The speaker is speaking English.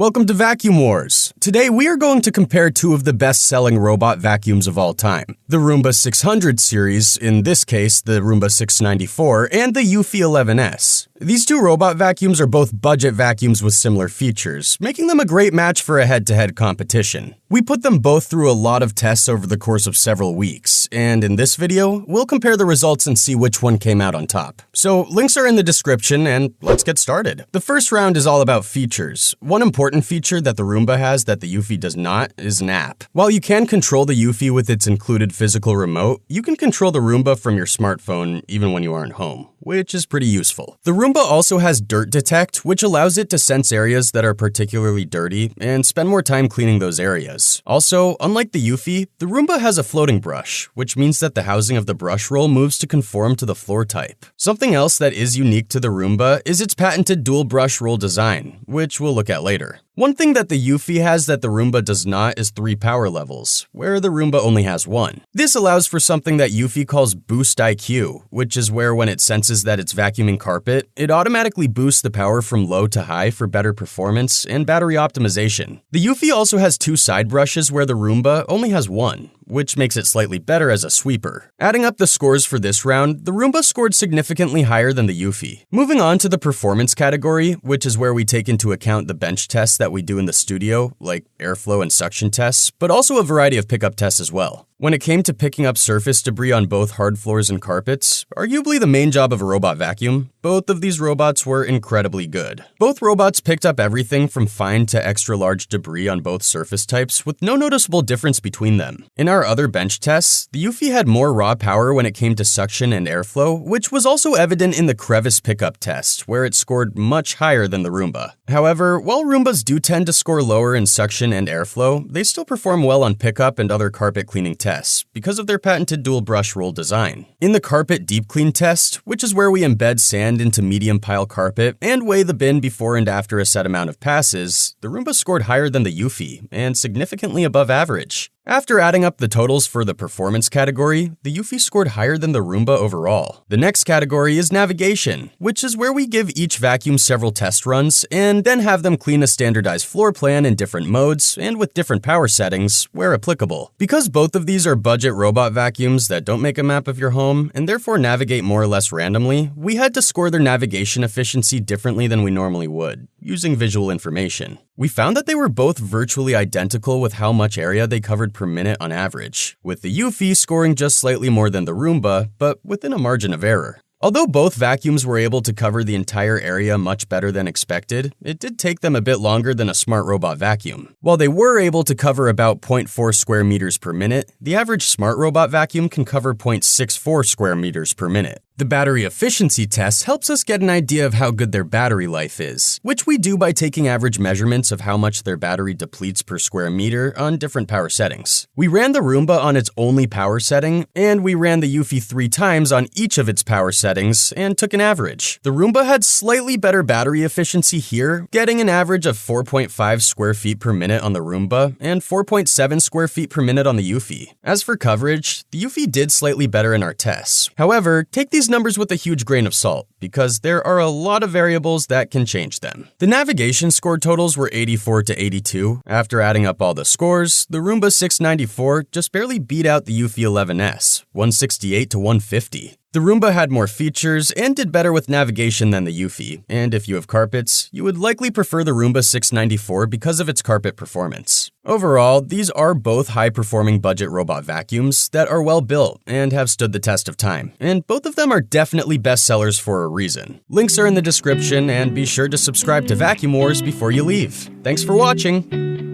Welcome to Vacuum Wars. Today we are going to compare two of the best-selling robot vacuums of all time. The Roomba 600 series, in this case the Roomba 694, and the Eufy 11s. These two robot vacuums are both budget vacuums with similar features, making them a great match for a head-to-head competition. We put them both through a lot of tests over the course of several weeks, and in this video, we'll compare the results and see which one came out on top. So links are in the description, and let's get started. The first round is all about features. One important feature that the Roomba has that the Eufy does not is an app. While you can control the Eufy with its included physical remote, you can control the Roomba from your smartphone even when you aren't home, which is pretty useful. The Roomba also has Dirt Detect, which allows it to sense areas that are particularly dirty and spend more time cleaning those areas. Also, unlike the Eufy, the Roomba has a floating brush, which means that the housing of the brush roll moves to conform to the floor type. Something else that is unique to the Roomba is its patented dual brush roll design, which we'll look at later. One thing that the Eufy has that the Roomba does not is 3 power levels, where the Roomba only has 1. This allows for something that Eufy calls Boost IQ, which is where when it senses that it's vacuuming carpet, it automatically boosts the power from low to high for better performance and battery optimization. The Eufy also has 2 side brushes where the Roomba only has 1, which makes it slightly better as a sweeper. Adding up the scores for this round, the Roomba scored significantly higher than the Eufy. Moving on to the performance category, which is where we take into account the bench tests that we do in the studio, like airflow and suction tests, but also a variety of pickup tests as well. When it came to picking up surface debris on both hard floors and carpets, arguably the main job of a robot vacuum, both of these robots were incredibly good. Both robots picked up everything from fine to extra large debris on both surface types with no noticeable difference between them. In our other bench tests, the Eufy had more raw power when it came to suction and airflow, which was also evident in the crevice pickup test, where it scored much higher than the Roomba. However, while Roombas do tend to score lower in suction and airflow, they still perform well on pickup and other carpet cleaning tests because of their patented dual brush roll design. In the carpet deep clean test, which is where we embed sand into medium pile carpet and weigh the bin before and after a set amount of passes, the Roomba scored higher than the Eufy and significantly above average. After adding up the totals for the performance category, the Eufy scored higher than the Roomba overall. The next category is navigation, which is where we give each vacuum several test runs and then have them clean a standardized floor plan in different modes and with different power settings where applicable. Because both of these are budget robot vacuums that don't make a map of your home and therefore navigate more or less randomly, we had to score their navigation efficiency differently than we normally would, using visual information. We found that they were both virtually identical with how much area they covered per minute on average, with the Eufy scoring just slightly more than the Roomba, but within a margin of error. Although both vacuums were able to cover the entire area much better than expected, it did take them a bit longer than a smart robot vacuum. While they were able to cover about 0.4 square meters per minute, the average smart robot vacuum can cover 0.64 square meters per minute. The battery efficiency test helps us get an idea of how good their battery life is, which we do by taking average measurements of how much their battery depletes per square meter on different power settings. We ran the Roomba on its only power setting, and we ran the Eufy 3 times on each of its power settings and took an average. The Roomba had slightly better battery efficiency here, getting an average of 4.5 square feet per minute on the Roomba and 4.7 square feet per minute on the Eufy. As for coverage, the Eufy did slightly better in our tests. However, take these numbers with a huge grain of salt, because there are a lot of variables that can change them. The navigation score totals were 84 to 82. After adding up all the scores, the Roomba 694 just barely beat out the Eufy 11s, 168 to 150. The Roomba had more features and did better with navigation than the Eufy, and if you have carpets, you would likely prefer the Roomba 694 because of its carpet performance. Overall, these are both high-performing budget robot vacuums that are well built and have stood the test of time, and both of them are definitely bestsellers for a reason. Links are in the description, and be sure to subscribe to Vacuum Wars before you leave. Thanks for watching!